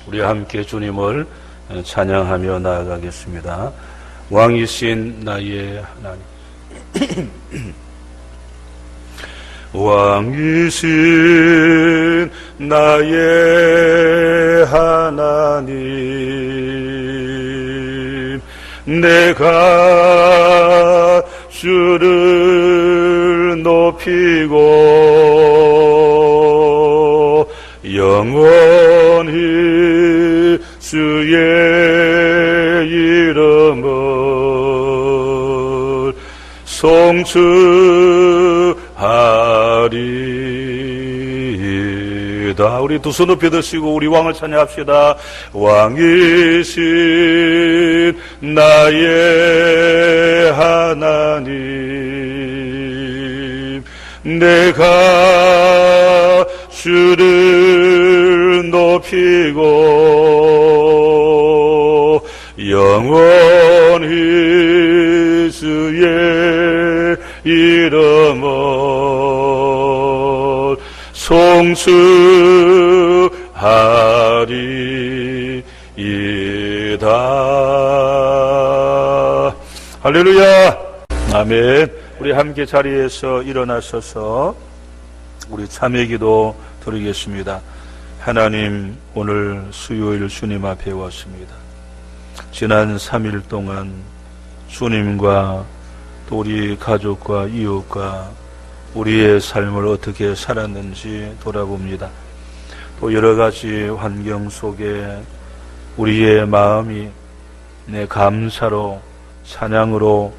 우리 함께 주님을 찬양하며 나아가겠습니다. 왕이신 나의 하나님. 왕이신 나의 하나님, 내가 주를 높이고 영원히 주의 이름을 송축하리이다. 우리 두 손 높이 드시고 우리 왕을 찬양합시다. 왕이신 나의 하나님, 내가 주를 높이고 영원히 주의 이름을 송축하리이다. 할렐루야. 아멘. 우리 함께 자리에서 일어나셔서 우리 참회기도 드리겠습니다. 하나님, 오늘 수요일 주님 앞에 왔습니다. 지난 3일 동안 주님과 또 우리 가족과 이웃과 우리의 삶을 어떻게 살았는지 돌아봅니다. 또 여러 가지 환경 속에 우리의 마음이 감사로 찬양으로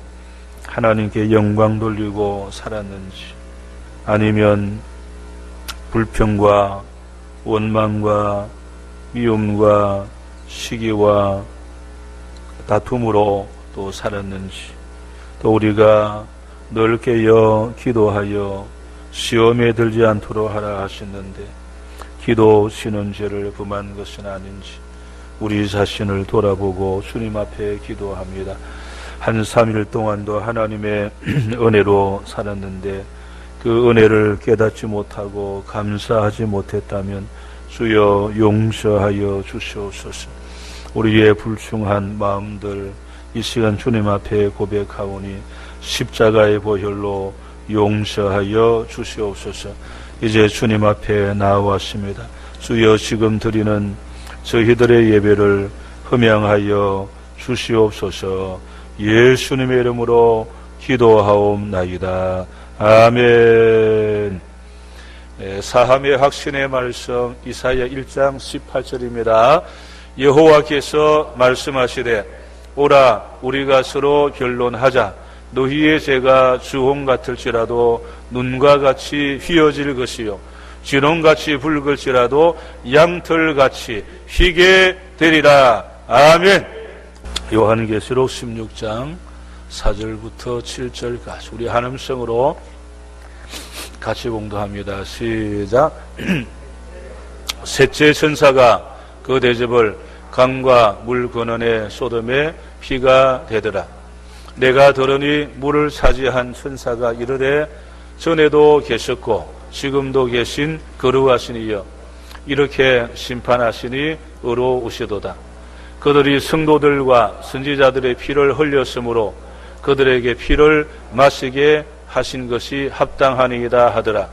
하나님께 영광 돌리고 살았는지, 아니면 불평과 원망과 미움과 시기와 다툼으로 또 살았는지, 또 우리가 늘 깨어 기도하여 시험에 들지 않도록 하라 하셨는데 기도 쉬는 죄를 범한 것은 아닌지 우리 자신을 돌아보고 주님 앞에 기도합니다. 한 3일 동안도 하나님의 은혜로 살았는데 그 은혜를 깨닫지 못하고 감사하지 못했다면 주여 용서하여 주시옵소서. 우리의 불충한 마음들 이 시간 주님 앞에 고백하오니 십자가의 보혈로 용서하여 주시옵소서. 이제 주님 앞에 나왔습니다. 주여 지금 드리는 저희들의 예배를 흠양하여 주시옵소서. 예수님의 이름으로 기도하옵나이다. 아멘. 사함의 확신의 말씀 이사야 1장 18절입니다. 여호와께서 말씀하시되 오라 우리가 서로 변론하자. 너희의 죄가 주홍 같을지라도 눈과 같이 휘어질 것이요 진홍같이 붉을지라도 양털같이 희게 되리라. 아멘. 요한계시록 16장 4절부터 7절까지 우리 한 음성으로 같이 봉독합니다. 시작. 셋째 천사가 그 대접을 강과 물 근원의 소돔에 피가 되더라. 내가 들으니 물을 차지한 천사가 이르되 전에도 계셨고 지금도 계신 거룩하시니여 이렇게 심판하시니 의로우시도다. 그들이 성도들과 선지자들의 피를 흘렸으므로 그들에게 피를 마시게 하신 것이 합당하니이다 하더라.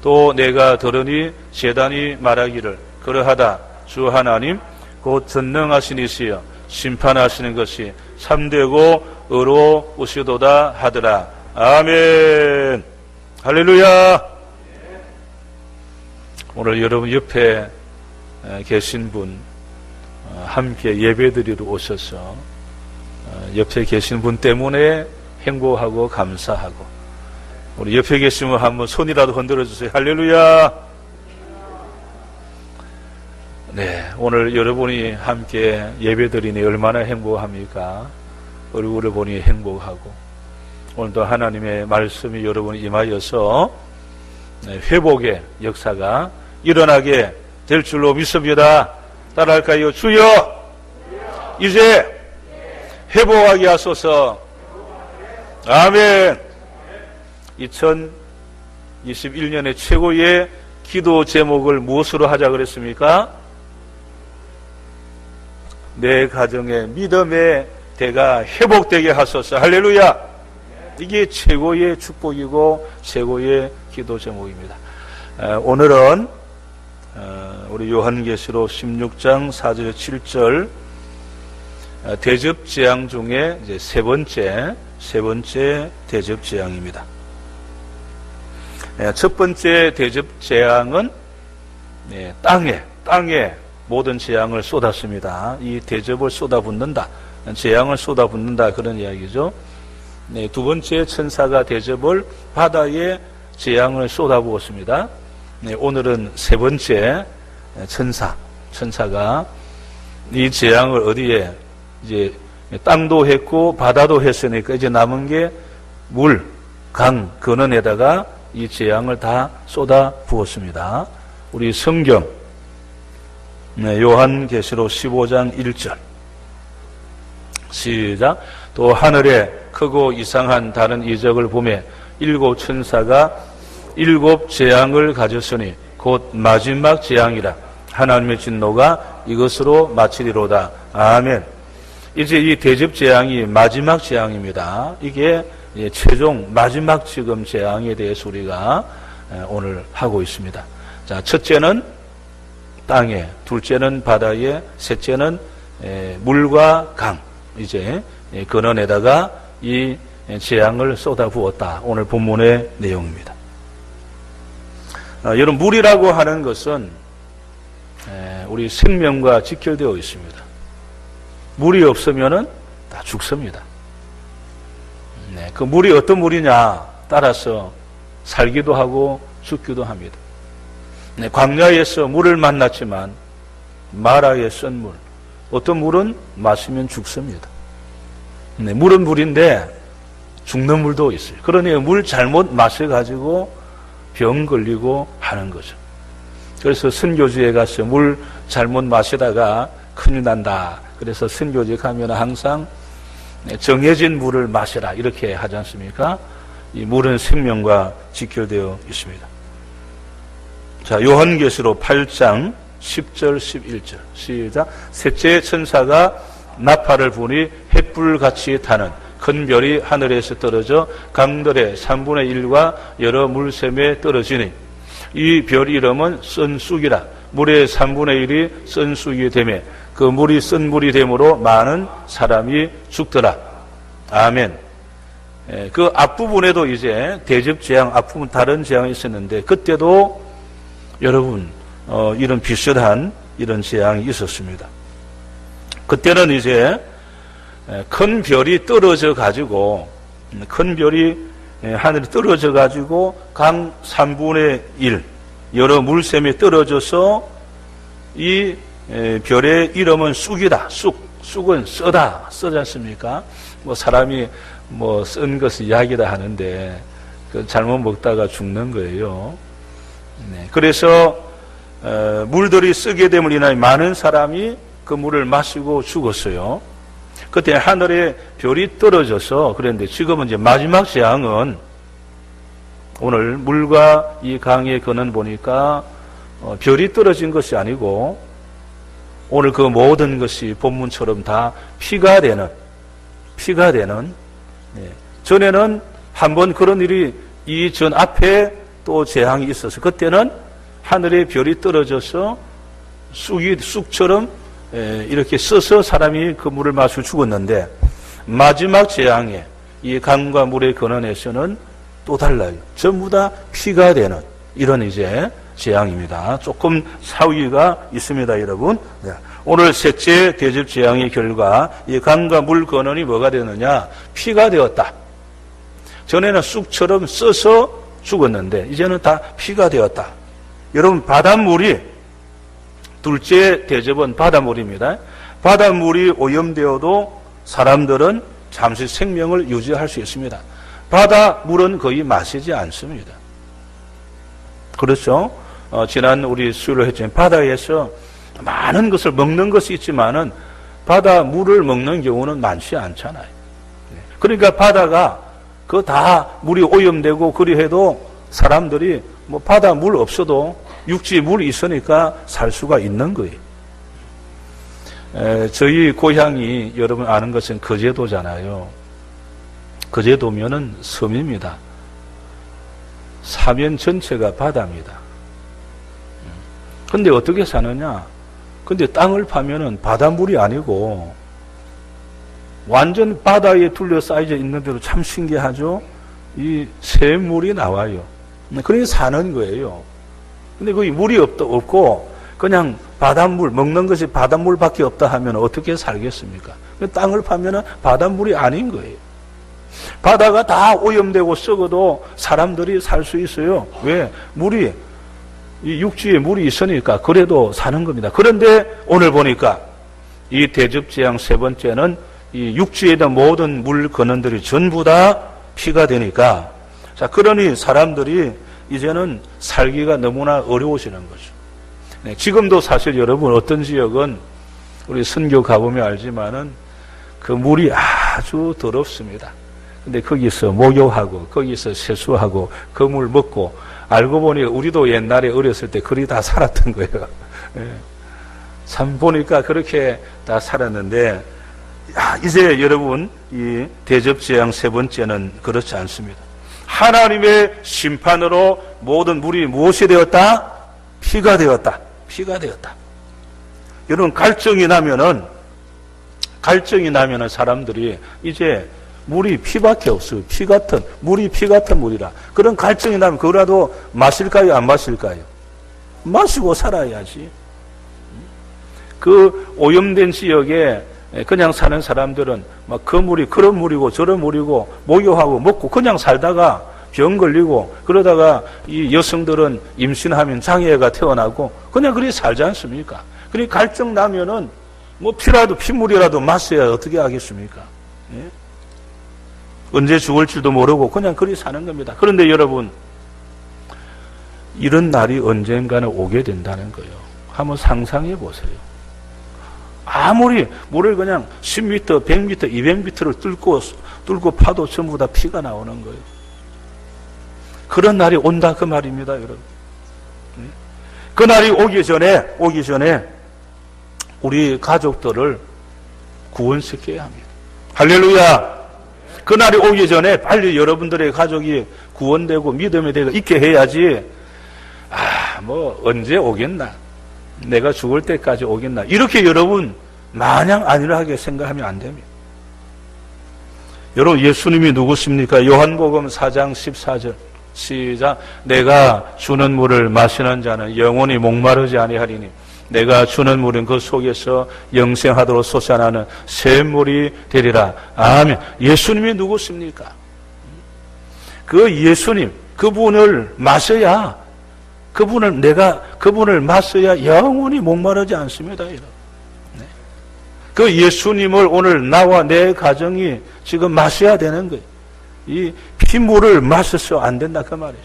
또 내가 들으니 제단이 말하기를 그러하다. 주 하나님 곧 전능하신 이시여 심판하시는 것이 참되고 의로우시도다 하더라. 아멘. 할렐루야. 오늘 여러분 옆에 계신 분 함께 예배드리러 오셔서 옆에 계신 분 때문에 행복하고 감사하고 우리 옆에 계시면 한번 손이라도 흔들어 주세요. 할렐루야. 네, 오늘 여러분이 함께 예배드리니 얼마나 행복합니까? 얼굴을 보니 행복하고 오늘도 하나님의 말씀이 여러분이 임하여서 회복의 역사가 일어나게 될 줄로 믿습니다. 따라할까요? 주여 이제 회복하게 하소서. 아멘. 2021년의 최고의 기도 제목을 무엇으로 하자 그랬습니까? 내 가정의 믿음의 대가 회복되게 하소서. 할렐루야. 이게 최고의 축복이고 최고의 기도 제목입니다. 오늘은 우리 요한계시록 16장 4절 7절 대접 재앙 중에 이제 세 번째 대접 재앙입니다. 첫 번째 대접 재앙은 땅에 모든 재앙을 쏟았습니다. 이 대접을 쏟아붓는다, 재앙을 쏟아붓는다, 그런 이야기죠. 두 번째 천사가 대접을 바다에 재앙을 쏟아부었습니다. 오늘은 세 번째 천사가 이 재앙을 어디에 이제 땅도 했고 바다도 했으니까 이제 남은 게 물, 강, 근원에다가 이 재앙을 다 쏟아 부었습니다. 우리 성경 요한계시록 15장 1절 시작. 또 하늘에 크고 이상한 다른 이적을 보매 일곱 천사가 일곱 재앙을 가졌으니 곧 마지막 재앙이라. 하나님의 진노가 이것으로 마치리로다. 아멘. 이제 이 대접 재앙이 마지막 재앙입니다. 이게 최종 마지막 지금 재앙에 대해서 우리가 오늘 하고 있습니다. 자, 첫째는 땅에, 둘째는 바다에, 셋째는 물과 강, 이제 근원에다가 이 재앙을 쏟아부었다. 오늘 본문의 내용입니다. 여러분, 물이라고 하는 것은 우리 생명과 직결되어 있습니다. 물이 없으면은 다 죽습니다. 그 물이 어떤 물이냐 따라서 살기도 하고 죽기도 합니다. 광야에서 물을 만났지만 마라의 쓴 물, 어떤 물은 마시면 죽습니다. 물은 물인데 죽는 물도 있어요. 그러니 물 잘못 마셔가지고 병 걸리고 하는 거죠. 그래서 선교지에 가서 물 잘못 마시다가 큰일 난다. 그래서 선교지 가면 항상 정해진 물을 마시라 이렇게 하지 않습니까? 이 물은 생명과 직결되어 있습니다. 자, 요한계시록 8장 10절 11절 시작. 셋째 천사가 나팔을 부니 횃불같이 타는 큰 별이 하늘에서 떨어져 강들의 3분의 1과 여러 물샘에 떨어지니 이 별 이름은 쓴 쑥이라. 물의 3분의 1이 쓴 쑥이 되매 그 물이 쓴 물이 되므로 많은 사람이 죽더라. 아멘. 그 앞부분에도 이제 대접 재앙 앞부분 다른 재앙이 있었는데 그때도 여러분 이런 비슷한 이런 재앙이 있었습니다. 그때는 이제 큰 별이 떨어져 가지고 하늘에 떨어져 가지고 강 3분의 1 여러 물샘에 떨어져서 이 별의 이름은 쑥이다. 쑥은 쓰지 않습니까? 사람이 쓴 것을 약이다 하는데 잘못 먹다가 죽는 거예요. 그래서 물들이 쓰게 됨을 인하여 많은 사람이 그 물을 마시고 죽었어요. 그때 하늘에 별이 떨어져서 그랬는데 지금은 이제 마지막 재앙은 오늘 물과 이 강의 근원 보니까 별이 떨어진 것이 아니고 오늘 그 모든 것이 본문처럼 다 피가 되는 전에는 한번 그런 일이 이 전 앞에 또 재앙이 있어서 그때는 하늘에 별이 떨어져서 쑥처럼 이렇게 써서 사람이 그 물을 마시고 죽었는데 마지막 재앙에 이 강과 물의 근원에서는 또 달라요. 전부 다 피가 되는 이런 이제 재앙입니다. 조금 차이가 있습니다, 여러분. 오늘 셋째 대접 재앙의 결과 이 강과 물 근원이 뭐가 되느냐? 피가 되었다. 전에는 쑥처럼 써서 죽었는데 이제는 다 피가 되었다. 여러분, 바닷물이 둘째 대접은 바닷물입니다. 바닷물이 오염되어도 사람들은 잠시 생명을 유지할 수 있습니다. 바닷물은 거의 마시지 않습니다. 그렇죠? 지난 우리 수요일에 했지만 바다에서 많은 것을 먹는 것이 있지만은 바닷물을 먹는 경우는 많지 않잖아요. 그러니까 바다가 그 다 물이 오염되고 그리 해도 사람들이 바닷물 없어도 육지 물이 있으니까 살 수가 있는 거예요. 저희 고향이 여러분 아는 것은 거제도잖아요. 거제도면은 섬입니다. 사면 전체가 바다입니다. 근데 어떻게 사느냐? 근데 땅을 파면은 바닷물이 아니고 완전 바다에 둘러싸여 있는 대로 참 신기하죠? 이 샘물이 나와요. 그러니 사는 거예요. 근데 거기 물이 없고 그냥 바닷물, 먹는 것이 바닷물밖에 없다 하면 어떻게 살겠습니까? 땅을 파면은 바닷물이 아닌 거예요. 바다가 다 오염되고 썩어도 사람들이 살 수 있어요. 왜? 물이, 이 육지에 물이 있으니까 그래도 사는 겁니다. 그런데 오늘 보니까 이 대접재앙 세 번째는 이 육지에 있는 모든 물 근원들이 전부 다 피가 되니까, 자, 그러니 사람들이 이제는 살기가 너무나 어려워지는 거죠. 네, 지금도 사실 여러분 어떤 지역은 우리 선교 가보면 알지만은 그 물이 아주 더럽습니다. 근데 거기서 목욕하고 거기서 세수하고 그 물 먹고, 알고 보니 우리도 옛날에 어렸을 때 그리 다 살았던 거예요. 네. 참 보니까 그렇게 다 살았는데, 이제 여러분 이 대접재앙 세 번째는 그렇지 않습니다. 하나님의 심판으로 모든 물이 무엇이 되었다? 피가 되었다. 피가 되었다. 여러분 갈증이 나면은 사람들이 이제 물이 피밖에 없어요. 물이 피 같은 물이라. 그런 갈증이 나면 그거라도 마실까요? 안 마실까요? 마시고 살아야지. 그 오염된 지역에 그냥 사는 사람들은 막 그 물이 그런 물이고 저런 물이고 목욕하고 먹고 그냥 살다가 병 걸리고, 그러다가 이 여성들은 임신하면 장애가 태어나고 그냥 그렇게 살지 않습니까? 그러니 갈증 나면은 뭐 피물이라도 마셔야 어떻게 하겠습니까? 예? 언제 죽을지도 모르고 그냥 그리 사는 겁니다. 그런데 여러분, 이런 날이 언젠가는 오게 된다는 거예요. 한번 상상해 보세요. 아무리 물을 그냥 10m, 100m, 200m를 뚫고 파도 전부 다 피가 나오는 거예요. 그런 날이 온다 그 말입니다, 여러분. 그 날이 오기 전에 우리 가족들을 구원시켜야 합니다. 할렐루야! 그 날이 오기 전에 빨리 여러분들의 가족이 구원되고 믿음에 대해 있게 해야지, 뭐 언제 오겠나, 내가 죽을 때까지 오겠나, 이렇게 여러분 마냥 안일하게 생각하면 안 됩니다. 여러분, 예수님이 누구십니까? 요한복음 4장 14절 시작. 내가 주는 물을 마시는 자는 영원히 목마르지 아니하리니 내가 주는 물은 그 속에서 영생하도록 솟아나는 샘물이 되리라. 아멘. 예수님이 누구십니까? 그 예수님, 그분을 마셔야, 그분을 마셔야 영원히 목마르지 않습니다, 여러분. 네. 그 예수님을 오늘 나와 내 가정이 지금 마셔야 되는 거예요. 이 피물을 마셔서 안 된다, 그 말이죠.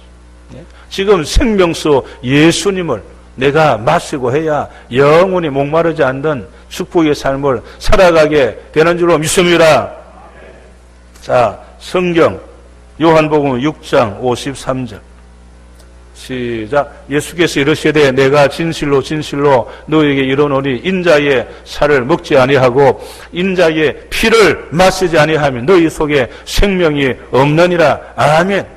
네. 지금 생명수 예수님을 내가 마시고 해야 영원히 목마르지 않는 축복의 삶을 살아가게 되는 줄로 믿습니다. 자, 성경 요한복음 6장 53절 시작. 예수께서 이르시되 내가 진실로 너에게 이르노니 인자의 살을 먹지 아니하고 인자의 피를 마시지 아니하면 너희 속에 생명이 없느니라. 아멘.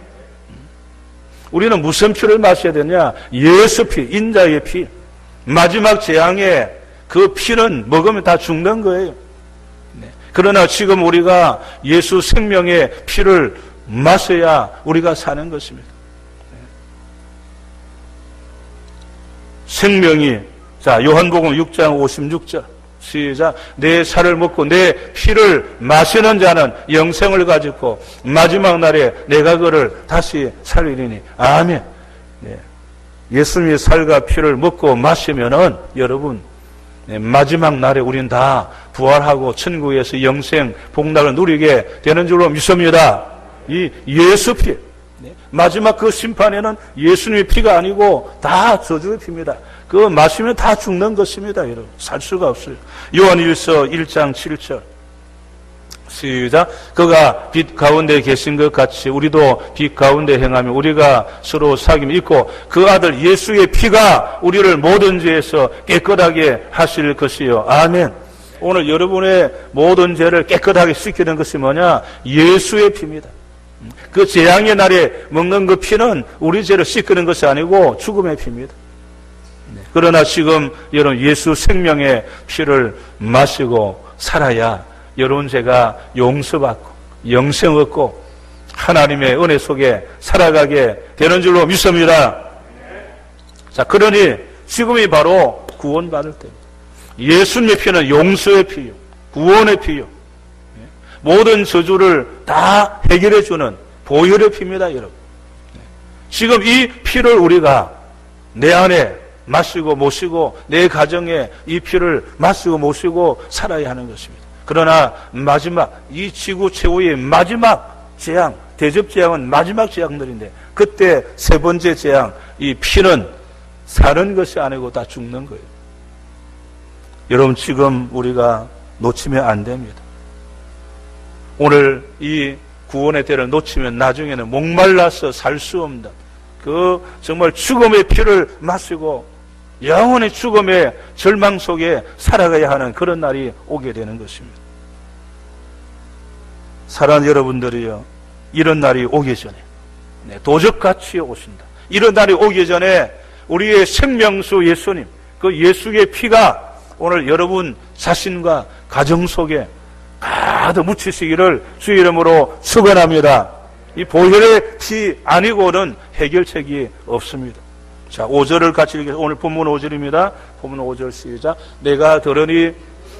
우리는 무슨 피를 마셔야 되냐? 예수 피, 인자의 피. 마지막 재앙에 그 피는 먹으면 다 죽는 거예요. 네. 그러나 지금 우리가 예수 생명의 피를 마셔야 우리가 사는 것입니다. 네. 생명이, 자, 요한복음 6장 56절 시작. 내 살을 먹고 내 피를 마시는 자는 영생을 가지고 마지막 날에 내가 그를 다시 살리리니. 아멘. 네. 예수님의 살과 피를 먹고 마시면은 여러분, 네, 마지막 날에 우린 다 부활하고 천국에서 영생 복락을 누리게 되는 줄로 믿습니다. 이 예수 피, 네. 마지막 그 심판에는 예수님의 피가 아니고 다 저주의 피입니다. 그거 마시면 다 죽는 것입니다, 여러분. 살 수가 없어요. 요한일서 1장 7절 시작. 그가 빛 가운데 계신 것 같이 우리도 빛 가운데 행하며 우리가 서로 사귐이 있고 그 아들 예수의 피가 우리를 모든 죄에서 깨끗하게 하실 것이요. 아멘. 오늘 여러분의 모든 죄를 깨끗하게 씻기는 것이 뭐냐? 예수의 피입니다. 그 재앙의 날에 먹는 그 피는 우리 죄를 씻기는 것이 아니고 죽음의 피입니다. 그러나 지금 여러분 예수 생명의 피를 마시고 살아야 여러분 죄가 용서받고 영생 얻고 하나님의 은혜 속에 살아가게 되는 줄로 믿습니다. 자, 그러니 지금이 바로 구원받을 때입니다. 예수님의 피는 용서의 피요, 구원의 피요, 모든 저주를 다 해결해 주는 보혈의 피입니다, 여러분. 지금 이 피를 우리가 내 안에 마시고 모시고 내 가정에 이 피를 마시고 모시고 살아야 하는 것입니다. 그러나 마지막 이 지구 최후의 마지막 재앙, 대접 재앙은 마지막 재앙들인데 그때 세 번째 재앙, 이 피는 사는 것이 아니고 다 죽는 거예요. 여러분 지금 우리가 놓치면 안 됩니다. 오늘 이 구원의 때를 놓치면 나중에는 목말라서 살 수 없는 그 정말 죽음의 피를 마시고 영원히 죽음의 절망 속에 살아가야 하는 그런 날이 오게 되는 것입니다. 사랑하는 여러분들이요, 이런 날이 오기 전에 도적같이 오신다. 이런 날이 오기 전에 우리의 생명수 예수님, 그 예수의 피가 오늘 여러분 자신과 가정 속에 가득 묻히시기를 주의 이름으로 축원합니다. 이 보혈의 피 아니고는 해결책이 없습니다. 자, 5절을 같이 읽겠습니다. 오늘 본문 5절입니다. 본문 5절 시작. 내가 들으니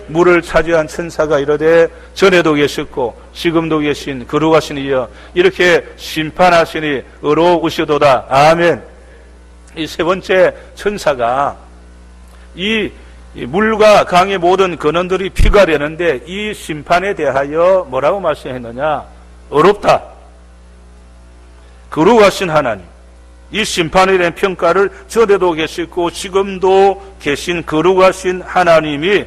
물을 차지한 천사가 이르되 전에도 계셨고 지금도 계신 거룩하신 이여 이렇게 심판하시니 의로우시도다. 아멘. 이 세 번째 천사가 이 물과 강의 모든 근원들이 피가 되는데 이 심판에 대하여 뭐라고 말씀했느냐? 어렵다. 거룩하신 하나님, 이 심판에 대한 평가를 전에도 계시고 지금도 계신 거룩하신 하나님이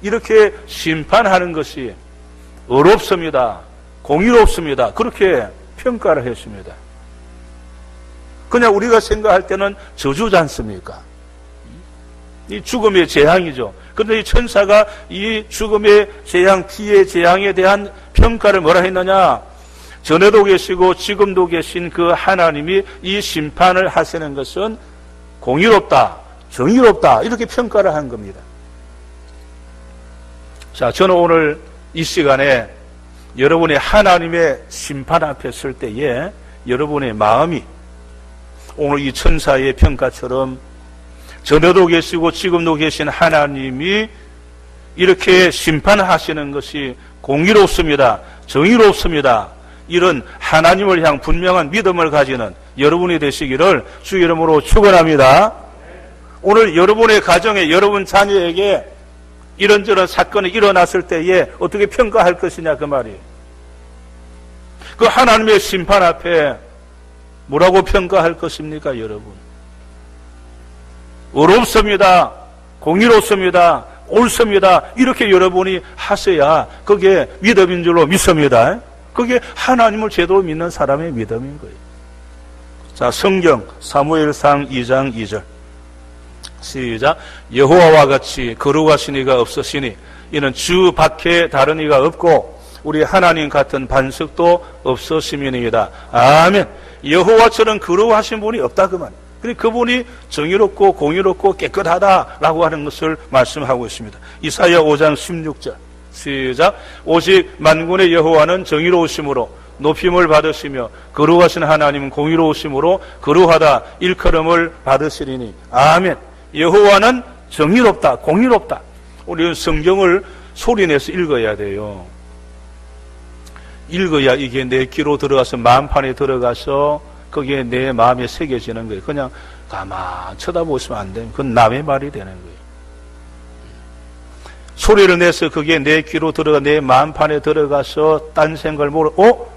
이렇게 심판하는 것이 어렵습니다. 공의롭습니다. 그렇게 평가를 했습니다. 그냥 우리가 생각할 때는 저주지 않습니까? 이 죽음의 재앙이죠. 그런데 이 천사가 이 죽음의 재앙, 피의 재앙에 대한 평가를 뭐라 했느냐? 전에도 계시고 지금도 계신 그 하나님이 이 심판을 하시는 것은 공의롭다, 정의롭다 이렇게 평가를 한 겁니다. 자, 저는 오늘 이 시간에 여러분이 하나님의 심판 앞에 설 때에 여러분의 마음이 오늘 이 천사의 평가처럼 전에도 계시고 지금도 계신 하나님이 이렇게 심판하시는 것이 공의롭습니다. 정의롭습니다. 이런 하나님을 향한 분명한 믿음을 가지는 여러분이 되시기를 주 이름으로 축원합니다. 오늘 여러분의 가정에 여러분 자녀에게 이런저런 사건이 일어났을 때에 어떻게 평가할 것이냐 그 말이에요. 그 하나님의 심판 앞에 뭐라고 평가할 것입니까 여러분? 어렵습니다. 공의롭습니다. 옳습니다. 이렇게 여러분이 하셔야 그게 믿음인 줄로 믿습니다. 그게 하나님을 제대로 믿는 사람의 믿음인 거예요. 자, 성경 사무엘상 2장 2절 시작. 여호와와 같이 거룩하신 이가 없으시니 이는 주 밖에 다른 이가 없고 우리 하나님 같은 반석도 없으심이니이다. 아멘. 여호와처럼 거룩하신 분이 없다 그 말이에요. 그분이 정의롭고 공의롭고 깨끗하다라고 하는 것을 말씀하고 있습니다. 이사야 5장 16절 시작. 오직 만군의 여호와는 정의로우심으로 높임을 받으시며 거룩하신 하나님은 공의로우심으로 거룩하다 일컬음을 받으시리니. 아멘. 여호와는 정의롭다, 공의롭다. 우리는 성경을 소리내서 읽어야 돼요. 읽어야 이게 내 귀로 들어가서 마음판에 들어가서 거기에 내 마음에 새겨지는 거예요. 그냥 가만 쳐다보시면 안 돼요. 그건 남의 말이 되는 거예요. 소리를 내서 그게 내 귀로 들어가 내 마음판에 들어가서 딴 생각을 모르고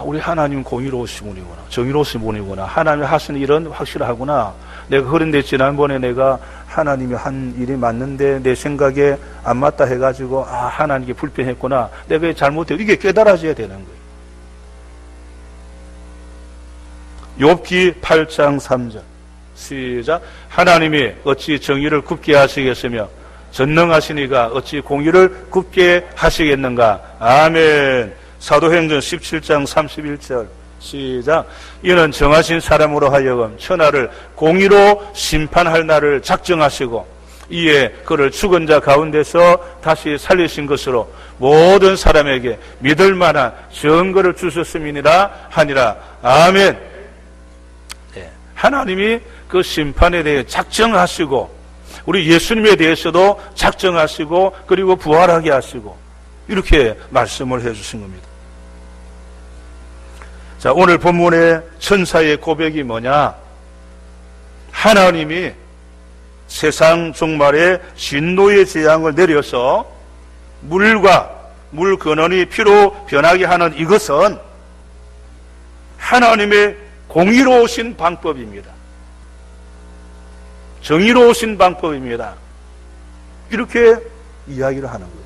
우리 하나님 공의로우신 분이구나, 정의로우신 분이구나, 하나님이 하시는 일은 확실하구나. 내가 그런데 지난번에 내가 하나님이 한 일이 맞는데 내 생각에 안 맞다 해가지고 하나님께 불편했구나, 내가 잘못했고, 이게 깨달아져야 되는 거예요. 욥기 8장 3절 시작. 하나님이 어찌 정의를 굽게 하시겠으며 전능하시니가 어찌 공의를 굽게 하시겠는가. 아멘. 사도행전 17장 31절 시작. 이는 정하신 사람으로 하여금 천하를 공의로 심판할 날을 작정하시고 이에 그를 죽은 자 가운데서 다시 살리신 것으로 모든 사람에게 믿을 만한 증거를 주셨음이니라 하니라. 아멘. 네. 하나님이 그 심판에 대해 작정하시고 우리 예수님에 대해서도 작정하시고 그리고 부활하게 하시고 이렇게 말씀을 해주신 겁니다. 자, 오늘 본문의 천사의 고백이 뭐냐? 하나님이 세상 종말에 진노의 재앙을 내려서 물과 물 근원이 피로 변하게 하는 이것은 하나님의 공의로우신 방법입니다. 정의로우신 방법입니다. 이렇게 이야기를 하는 거예요.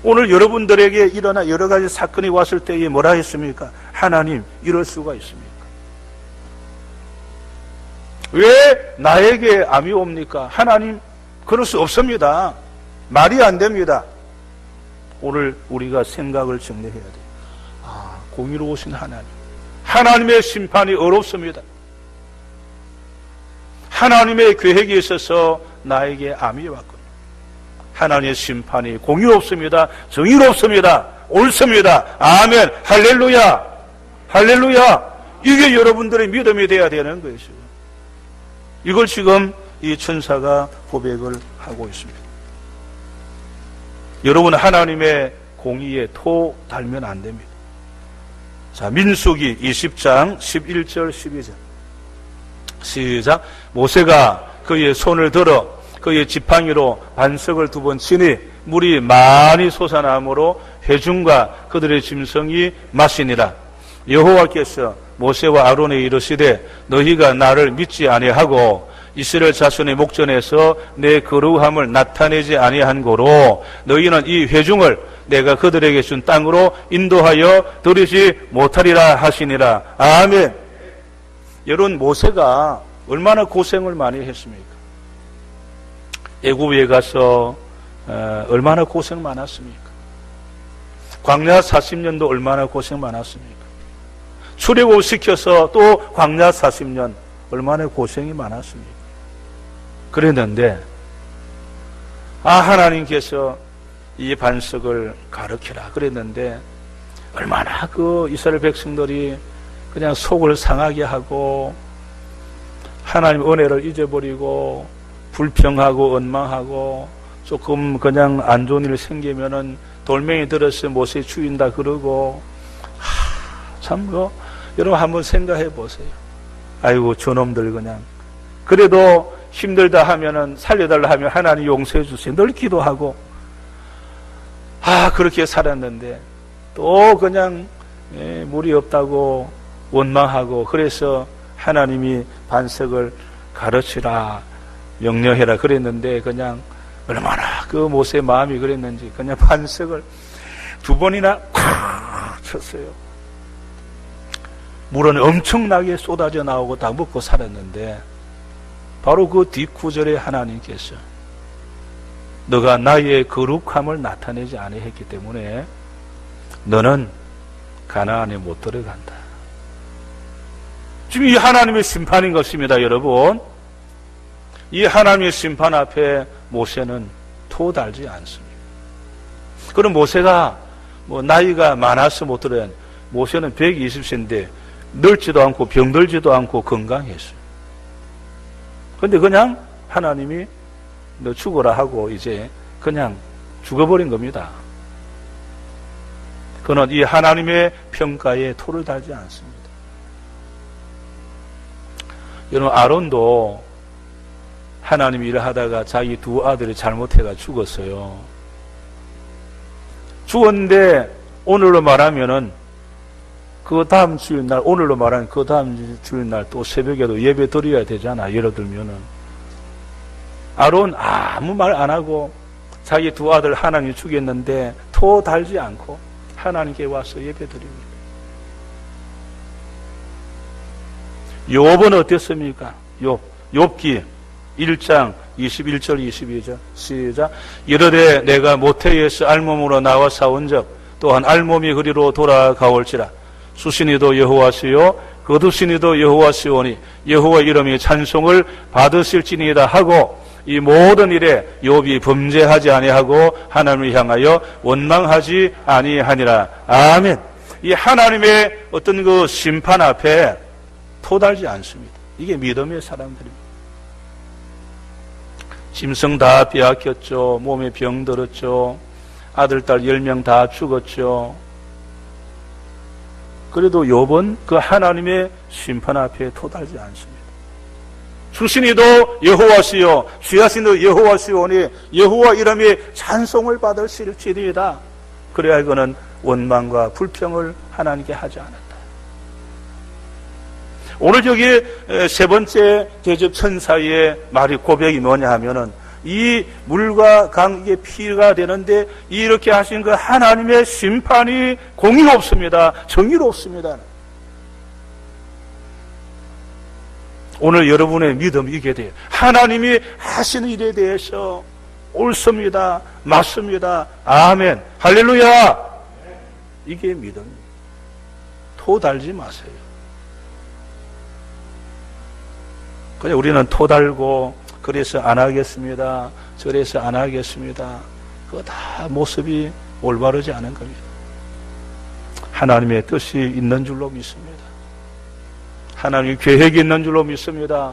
오늘 여러분들에게 일어나 여러 가지 사건이 왔을 때에 뭐라 했습니까? 하나님, 이럴 수가 있습니까? 왜 나에게 암이 옵니까? 하나님, 그럴 수 없습니다. 말이 안 됩니다. 오늘 우리가 생각을 정리해야 돼요. 아, 공의로우신 하나님. 하나님의 심판이 어렵습니다. 하나님의 계획에 있어서 나에게 암이 왔군요. 하나님의 심판이 공의롭습니다. 정의롭습니다. 옳습니다. 아멘. 할렐루야. 할렐루야. 이게 여러분들의 믿음이 되어야 되는 것이죠. 이걸 지금 이 천사가 고백을 하고 있습니다. 여러분, 하나님의 공의에 토 달면 안 됩니다. 자, 민수기 20장 11절 12절 시작. 모세가 그의 손을 들어 그의 지팡이로 반석을 2번 치니 물이 많이 솟아나므로 회중과 그들의 짐승이 마시니라. 여호와께서 모세와 아론에 이르시되 너희가 나를 믿지 아니하고 이스라엘 자손의 목전에서 내 거룩함을 나타내지 아니한 고로 너희는 이 회중을 내가 그들에게 준 땅으로 인도하여 들이지 못하리라 하시니라. 아멘. 여러분, 모세가 얼마나 고생을 많이 했습니까? 애굽에 가서 얼마나 고생 많았습니까? 광야 40년도 얼마나 고생 많았습니까? 출애굽 시켜서 또 광야 40년 얼마나 고생이 많았습니까? 그랬는데 하나님께서 이 반석을 가르치라 그랬는데 얼마나 그 이스라엘 백성들이 그냥 속을 상하게 하고 하나님 은혜를 잊어버리고 불평하고 원망하고 조금 그냥 안 좋은 일 생기면은 돌멩이 들어서 모세 죽인다 그러고 참 여러분 한번 생각해 보세요. 아이고 저놈들 그냥 그래도 힘들다 하면은 살려달라 하면 하나님 용서해 주세요. 늘 기도하고 그렇게 살았는데 또 그냥 물이 없다고 원망하고 그래서 하나님이 반석을 가르치라 명령해라 그랬는데 그냥 얼마나 그 모세의 마음이 그랬는지 그냥 반석을 2번이나 콱 쳤어요. 물은 엄청나게 쏟아져 나오고 다 먹고 살았는데 바로 그 뒷구절에 하나님께서 너가 나의 거룩함을 나타내지 아니했기 때문에 너는 가나안에 못 들어간다. 지금 이 하나님의 심판인 것입니다, 여러분. 이 하나님의 심판 앞에 모세는 토달지 않습니다. 그럼 모세가 나이가 많아서 못 들어야 모세는 120세인데 늙지도 않고 병들지도 않고 건강했어요. 그런데 그냥 하나님이 너 죽어라 하고 이제 그냥 죽어버린 겁니다. 그는 이 하나님의 평가에 토를 달지 않습니다. 여러분, 아론도 하나님이 일을 하다가 자기 2 아들이 잘못해가 죽었어요. 죽었는데 오늘로 말하면은 그 다음 주일날, 오늘로 말하면 그 다음 주일날 또 새벽에도 예배 드려야 되잖아. 예를 들면은 아론 아무 말 안 하고 자기 2 아들 하나님이 죽였는데 토 달지 않고 하나님께 와서 예배 드립니다. 욥은 어땠습니까? 욥기 1장 21절 22절 시작. 이르되 내가 모태에서 알몸으로 나와 싸운적 또한 알몸이 그리로 돌아가올지라. 수신이도 여호와시요 거두신이도 여호와시오니 여호와 이름이 찬송을 받으실지니이다 하고, 이 모든 일에 욥이 범죄하지 아니하고 하나님을 향하여 원망하지 아니하니라. 아멘. 이 하나님의 어떤 그 심판 앞에 토달지 않습니다. 이게 믿음의 사람들입니다. 짐승 다 빼앗겼죠. 몸에 병 들었죠. 아들, 딸 10명 다 죽었죠. 그래도 욥은 그 하나님의 심판 앞에 토달지 않습니다. 주신이도 여호와시요 주하신이도 여호와시오니 여호와 이름이 찬송을 받으실지니이다. 그래야 그는 원망과 불평을 하나님께 하지 않았다. 오늘 저기 세 번째 대접 천사의 말이 고백이 뭐냐 하면은, 이 물과 강, 이게 피가 되는데 이렇게 하신 그 하나님의 심판이 공의롭습니다. 정의롭습니다. 오늘 여러분의 믿음이 이게 돼요. 하나님이 하시는 일에 대해서 옳습니다. 맞습니다. 아멘. 할렐루야. 이게 믿음입니다. 토달지 마세요. 그냥 우리는 토달고 그래서 안 하겠습니다. 저래서 안 하겠습니다. 그거 다 모습이 올바르지 않은 겁니다. 하나님의 뜻이 있는 줄로 믿습니다. 하나님의 계획이 있는 줄로 믿습니다.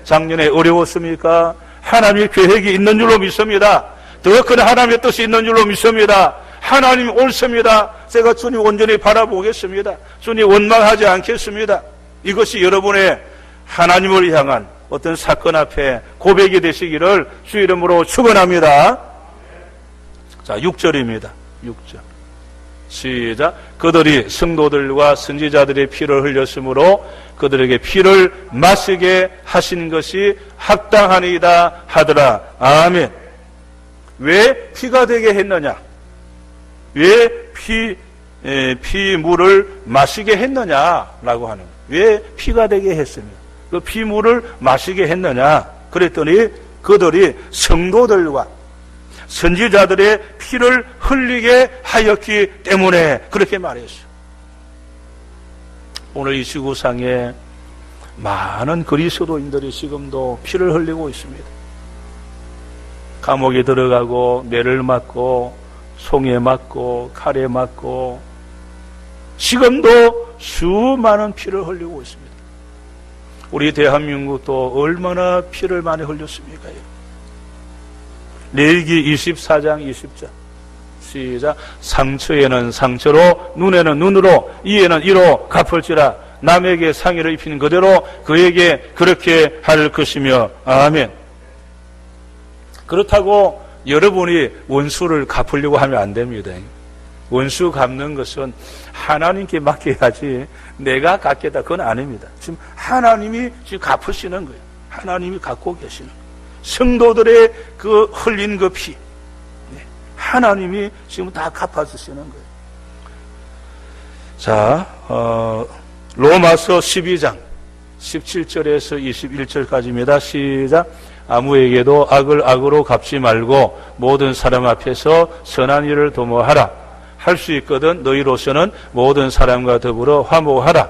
작년에 어려웠습니까? 하나님의 계획이 있는 줄로 믿습니다. 더 큰 하나님의 뜻이 있는 줄로 믿습니다. 하나님 옳습니다. 제가 주님 온전히 바라보겠습니다. 주님 원망하지 않겠습니다. 이것이 여러분의 하나님을 향한 어떤 사건 앞에 고백이 되시기를 주 이름으로 축원합니다. 자, 6절입니다. 6절 시작. 그들이 성도들과 선지자들의 피를 흘렸으므로 그들에게 피를 마시게 하신 것이 합당하니이다 하더라. 아멘. 왜 피가 되게 했느냐? 왜 피물을 마시게 했느냐라고 하는 거예요. 왜 피가 되게 했습니까? 그 피물을 마시게 했느냐? 그랬더니 그들이 성도들과 선지자들의 피를 흘리게 하였기 때문에 그렇게 말했어요. 오늘 이 지구상에 많은 그리스도인들이 지금도 피를 흘리고 있습니다. 감옥에 들어가고 매를 맞고 송에 맞고 칼에 맞고 지금도 수많은 피를 흘리고 있습니다. 우리 대한민국도 얼마나 피를 많이 흘렸습니까? 레위기 24장 20절 시작. 상처에는 상처로 눈에는 눈으로 이에는 이로 갚을지라. 남에게 상의를 입힌 그대로 그에게 그렇게 할 것이며. 아멘. 그렇다고 여러분이 원수를 갚으려고 하면 안 됩니다. 원수 갚는 것은 하나님께 맡겨야지 내가 갚겠다 그건 아닙니다. 지금 하나님이 지금 갚으시는 거예요. 하나님이 갖고 계시는 거예요. 성도들의 그 흘린 그 피, 하나님이 지금 다 갚아주시는 거예요. 자, 로마서 12장 17절에서 21절까지입니다. 시작. 아무에게도 악을 악으로 갚지 말고 모든 사람 앞에서 선한 일을 도모하라. 할 수 있거든 너희로서는 모든 사람과 더불어 화목하라.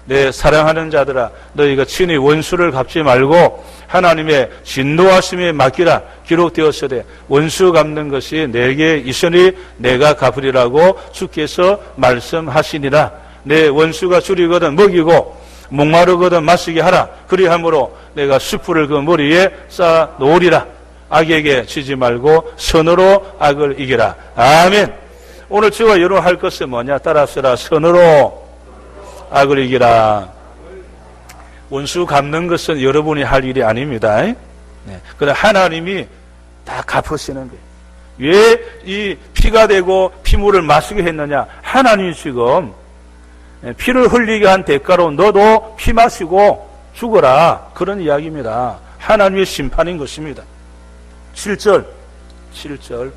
내 사랑하는 자들아, 너희가 친히 원수를 갚지 말고 하나님의 진노하심에 맡기라. 기록되었으되 원수 갚는 것이 내게 있으니 내가 갚으리라고 주께서 말씀하시니라. 내 원수가 줄이거든 먹이고 목마르거든 마시게 하라. 그리함으로 내가 숯불을 그 머리에 쌓아 놓으리라. 악에게 지지 말고 선으로 악을 이기라. 아멘. 오늘 저와 여러분 할 것은 뭐냐? 따라서라. 선으로 악을 이기라. 원수 갚는 것은 여러분이 할 일이 아닙니다. 그러나 하나님이 다 갚으시는 거예요. 왜 이 피가 되고 피물을 마시게 했느냐? 하나님이 지금 피를 흘리게 한 대가로 너도 피 마시고 죽어라. 그런 이야기입니다. 하나님의 심판인 것입니다. 7절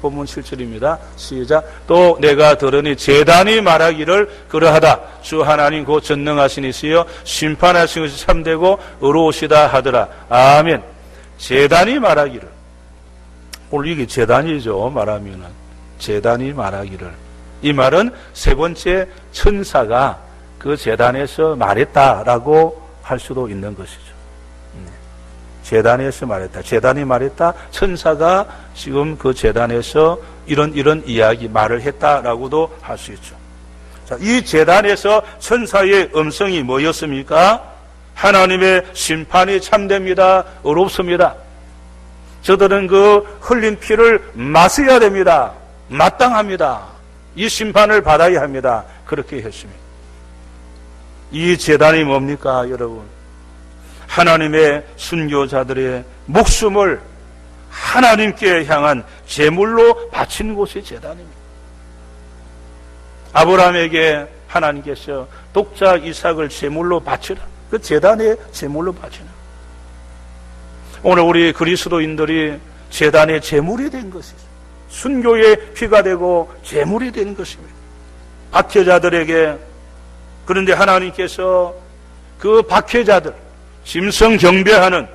본문 7절입니다. 시작. 또 내가 들으니 제단이 말하기를 그러하다. 주 하나님 곧 전능하신 이시여 심판하신 것이 참되고 의로우시다 하더라. 아멘. 제단이 말하기를. 오늘 이게 제단이죠. 말하면은 제단이 말하기를, 이 말은 세 번째 천사가 그 제단에서 말했다라고 할 수도 있는 것이죠. 제단에서 말했다. 제단이 말했다. 천사가 지금 그 제단에서 이런 이야기 말을 했다라고도 할 수 있죠. 자, 이 제단에서 천사의 음성이 뭐였습니까? 하나님의 심판이 참됩니다. 어렵습니다. 저들은 그 흘린 피를 마셔야 됩니다. 마땅합니다. 이 심판을 받아야 합니다. 그렇게 했습니다. 이 제단이 뭡니까, 여러분? 하나님의 순교자들의 목숨을 하나님께 향한 제물로 바친 곳이 제단입니다. 아브라함에게 하나님께서 독자 이삭을 제물로 바치라. 그 제단에 제물로 바치라. 오늘 우리 그리스도인들이 제단의 제물이 된 것이죠. 순교의 피가 되고 제물이 된 것입니다. 박해자들에게, 그런데 하나님께서 그 박해자들, 짐승 경배하는,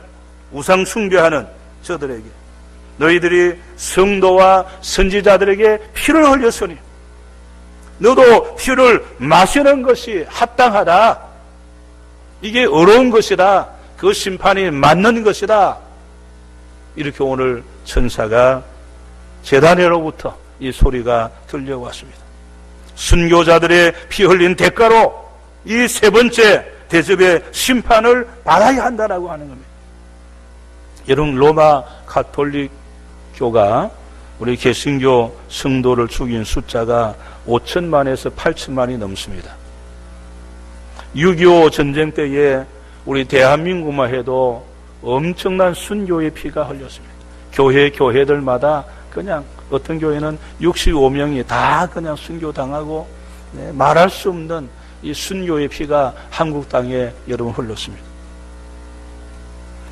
우상 숭배하는 저들에게, 너희들이 성도와 선지자들에게 피를 흘렸으니 너도 피를 마시는 것이 합당하다. 이게 어려운 것이다. 그 심판이 맞는 것이다. 이렇게 오늘 천사가 제단으로부터 이 소리가 들려왔습니다. 순교자들의 피 흘린 대가로 이 세 번째 대접의 심판을 받아야 한다라고 하는 겁니다. 여러분, 로마 가톨릭 교가 우리 개신교 성도를 죽인 숫자가 5천만에서 8천만이 넘습니다. 6.25 전쟁 때에 우리 대한민국만 해도 엄청난 순교의 피가 흘렸습니다. 교회들마다 그냥 어떤 교회는 65명이 다 그냥 순교당하고 말할 수 없는 이 순교의 피가 한국 땅에 여러분 흘렀습니다.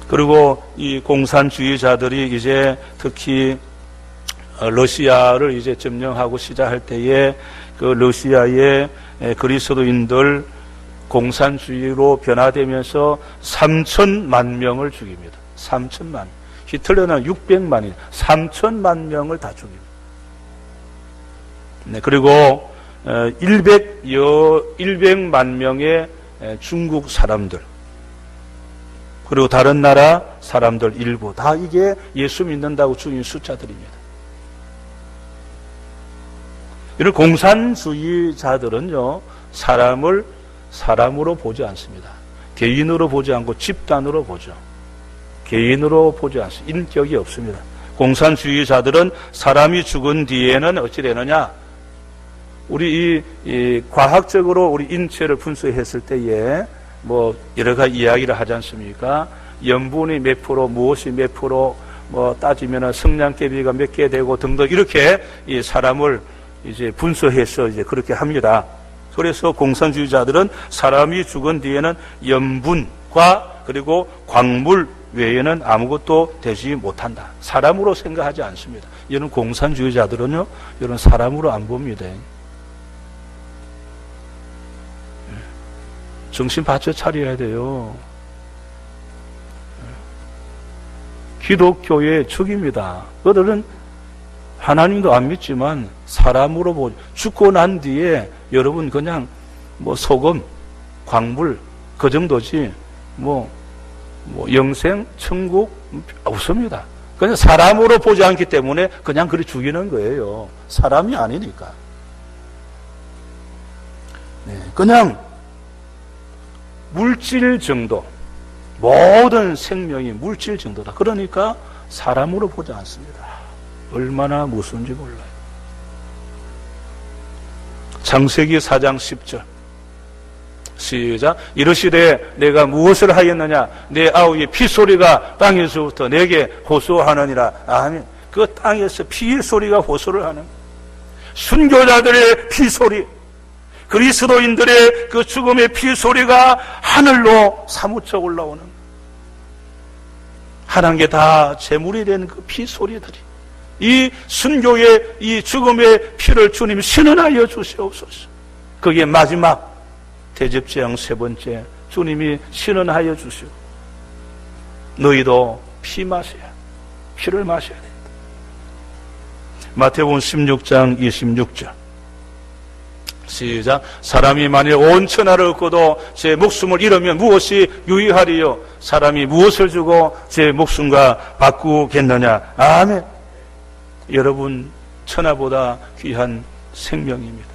그리고 이 공산주의자들이 이제 특히 러시아를 이제 점령하고 시작할 때에 그 러시아의 그리스도인들 공산주의로 변화되면서 3천만 명을 죽입니다. 3천만. 히틀러는 600만이 3천만 명을 다 죽입니다. 네, 그리고 100만 명의 중국 사람들, 그리고 다른 나라 사람들 일부, 다 이게 예수 믿는다고 죽인 숫자들입니다. 이런 공산주의자들은요, 사람을 사람으로 보지 않습니다. 개인으로 보지 않고 집단으로 보죠. 개인으로 보지 않습니다. 인격이 없습니다. 공산주의자들은 사람이 죽은 뒤에는 어찌 되느냐? 우리 이 과학적으로 우리 인체를 분석했을 때에 뭐 여러 가지 이야기를 하지 않습니까? 염분이 몇 프로, 무엇이 몇 프로, 뭐 따지면은 성냥개비가 몇 개 되고 등등 이렇게 이 사람을 이제 분석해서 이제 그렇게 합니다. 그래서 공산주의자들은 사람이 죽은 뒤에는 염분과 그리고 광물 외에는 아무것도 되지 못한다. 사람으로 생각하지 않습니다. 이런 공산주의자들은요, 이런 사람으로 안 봅니다. 정신 바쳐 차려야 돼요. 기독교의 축입니다. 그들은 하나님도 안 믿지만 사람으로 보죠. 죽고 난 뒤에 여러분 그냥 뭐 소금, 광물 그 정도지 뭐 영생, 천국 없습니다. 그냥 사람으로 보지 않기 때문에 그냥 그리 죽이는 거예요. 사람이 아니니까. 네, 그냥 물질 정도, 모든 생명이 물질 정도다. 그러니까 사람으로 보지 않습니다. 얼마나 무서운지 몰라요. 창세기 4장 10절 시작. 이르시되 내가 무엇을 하였느냐? 내 아우의 피소리가 땅에서부터 내게 호소하느니라. 아멘. 그 땅에서 피의 소리가 호소를 하는, 순교자들의 피소리, 그리스도인들의 그 죽음의 피소리가 하늘로 사무쳐 올라오는, 하나님께 다 제물이 된 그 피소리들이, 이 순교의 이 죽음의 피를 주님 신원하여 주시옵소서. 그게 마지막 대접재앙 세 번째, 주님이 신원하여 주시오. 너희도 피 마셔야, 피를 마셔야 된다. 마태복음 16장 26절. 시작. 사람이 만일 온 천하를 얻고도 제 목숨을 잃으면 무엇이 유익하리요? 사람이 무엇을 주고 제 목숨과 바꾸겠느냐? 아멘. 여러분, 천하보다 귀한 생명입니다.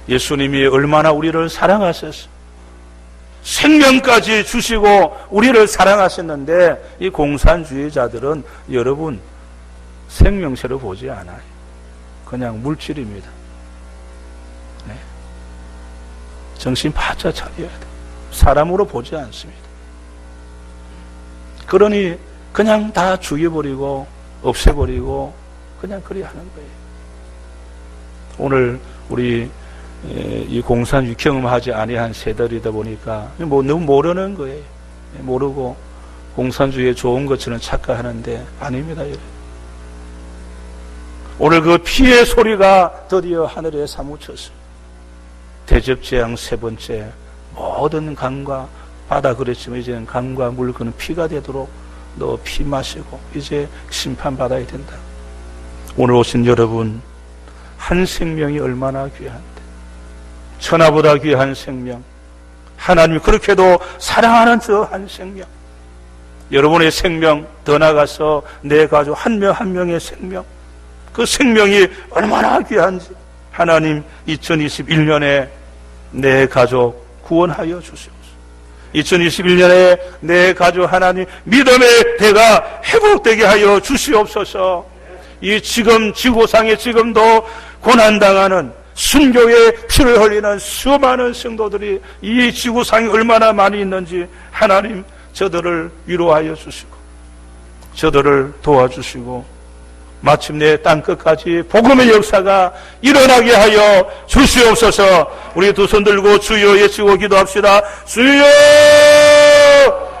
예수님이 얼마나 우리를 사랑하셨어. 생명까지 주시고 우리를 사랑하셨는데, 이 공산주의자들은 여러분 생명체로 보지 않아요. 그냥 물질입니다. 네. 정신 바짝 차려야 돼. 사람으로 보지 않습니다. 그러니 그냥 다 죽여버리고 없애버리고 그냥 그리 하는 거예요. 오늘 우리 이 공산주의 경험하지 아니한 세대이다 보니까 뭐 너무 모르는 거예요. 모르고 공산주의에 좋은 것처럼 착각하는데 아닙니다. 여러분. 오늘 그 피의 소리가 드디어 하늘에 사무쳤어요. 대접재앙 세 번째, 모든 강과 바다 그랬지만 이제는 강과 물 그는 피가 되도록 너 피 마시고 이제 심판받아야 된다. 오늘 오신 여러분, 한 생명이 얼마나 귀한데, 천하보다 귀한 생명, 하나님이 그렇게도 사랑하는 저 한 생명, 여러분의 생명, 더 나아가서 내 가족 한 명 한 명의 생명, 그 생명이 얼마나 귀한지 하나님 2021년에 내 가족 구원하여 주시옵소서. 2021년에 내 가족 하나님 믿음의 대가 회복되게 하여 주시옵소서. 이 지금 지구상에 지금도 고난당하는 순교의 피를 흘리는 수많은 성도들이 이 지구상에 얼마나 많이 있는지 하나님 저들을 위로하여 주시고 저들을 도와주시고 마침내 땅끝까지 복음의 역사가 일어나게 하여 주시옵소서. 우리 두 손 들고 주여 외치고 기도합시다. 주여!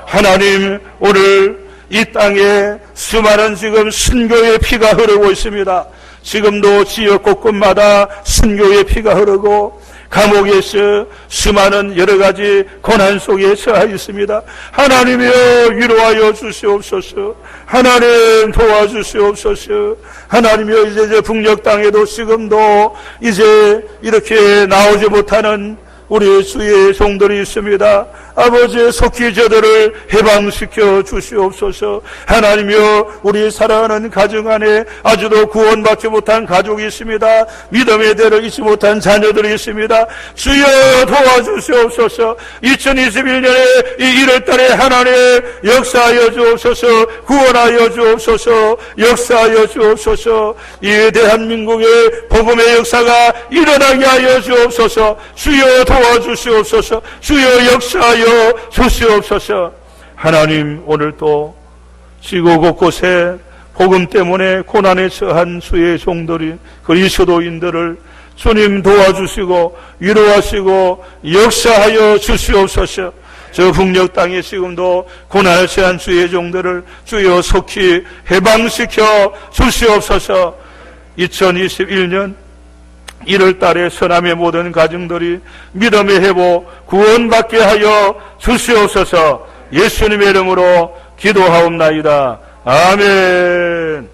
하나님, 오늘 이 땅에 수많은 지금 순교의 피가 흐르고 있습니다. 지금도 지역 곳곳마다 순교의 피가 흐르고 감옥에서 수많은 여러 가지 고난 속에 처해 있습니다. 하나님이여 위로하여 주시옵소서. 하나님 도와주시옵소서. 하나님이여 이제 북녘 땅에도 지금도 이제 이렇게 나오지 못하는 우리 주의 종들이 있습니다. 아버지 속히 저들을 해방시켜 주시옵소서. 하나님이여 우리 사랑하는 가정 안에 아주도 구원받지 못한 가족이 있습니다. 믿음의 대를 잊지 못한 자녀들이 있습니다. 주여 도와주시옵소서. 2021년에 이 1월달에 하나님 역사하여 주옵소서. 구원하여 주옵소서. 역사하여 주옵소서. 이 대한민국의 복음의 역사가 일어나게 하여 주옵소서. 주여 도와주시옵소서. 주여 역사하여 주시옵소서. 하나님, 오늘도 지구 곳곳에 복음 때문에 고난에 처한 주의 종들이 그리스도인들을 주님 도와주시고 위로하시고 역사하여 주시옵소서. 저 북녘 땅에 지금도 고난에 처한 주의 종들을 주여 속히 해방시켜 주시옵소서. 2021년 1월달에 서남의 모든 가정들이 믿음의 회복 구원받게 하여 주시옵소서. 예수님의 이름으로 기도하옵나이다. 아멘.